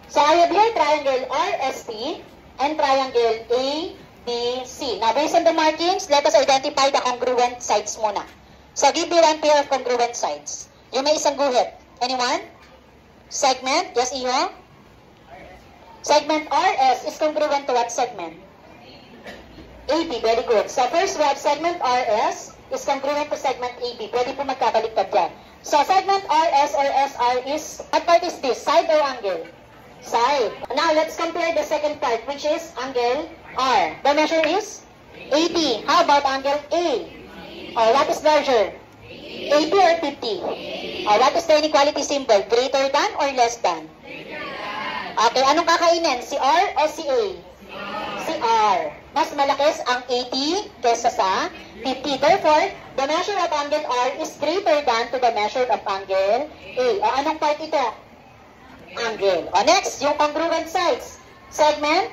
So I have here triangle RST and triangle ABC. Now, based on the markings, let us identify the congruent sides muna. So, give me one pair of congruent sides. Yung may isang guhit. Anyone? Segment? Yes, Iho? Segment RS is congruent to what segment? AB. Very good. So, first we have segment RS is congruent to segment AB. Pwede po magkabaliktad yan. So, segment RS or SR is, what part is this? Side or angle? Side. Now, let's compare the second part, which is angle R. The measure is 80. How about angle A? Or what is larger? 80 or 50? Or what is the inequality symbol? Greater than or less than? Okay, anong kakainin? Si R o si A? Si R. Mas malaki ang 80 kesa sa 50. Therefore, the measure of angle R is greater than to the measure of angle A. O anong part ito? Angle. O next, yung congruent sides. Segment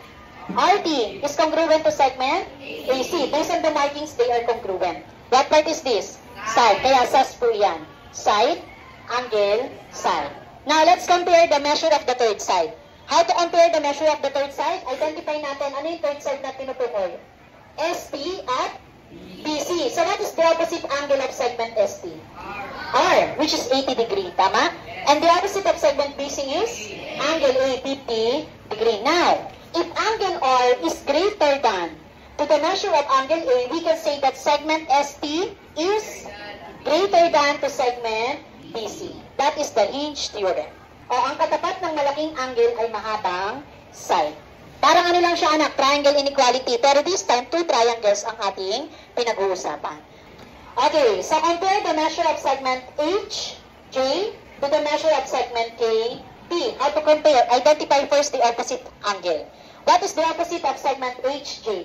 RT is congruent to segment AC. Based on the markings, they are congruent. What part is this? Side. Kaya SAS po yan. Side, angle, side. Now, let's compare the measure of the third side. How to compare the measure of the third side? Identify natin ano yung third side na tinutukoy. ST at BC. So, what is the opposite angle of segment ST? R, which is 80 degree. Tama? And the opposite of segment BC is angle A, 50 degree. Now, if angle R is greater than to the measure of angle A, we can say that segment ST is greater than to segment BC. That is the hinge theorem. O ang katapat ng malaking angle ay mahabang side. Parang ano lang siya anak, triangle inequality. Pero this time, two triangles ang ating pinag-uusapan. Okay, so compare the measure of segment HJ to the measure of segment KB. How to compare? Identify first the opposite angle. What is the opposite of segment HJ?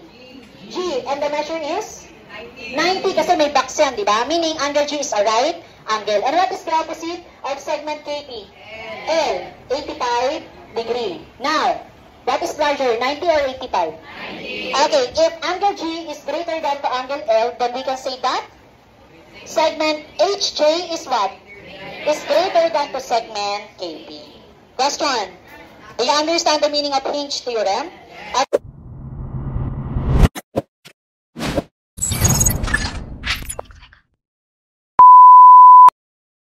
G. And the measure is? 90 kasi may box yan, di ba? Meaning angle G is a right angle. And what is the opposite of segment KP? L. 85 degree. Now, what is larger, 90 or 85? 90. Okay, if angle G is greater than to angle L, then we can say that segment HJ is what? Is greater than to segment KB. Question. Do you understand the meaning of hinge theorem?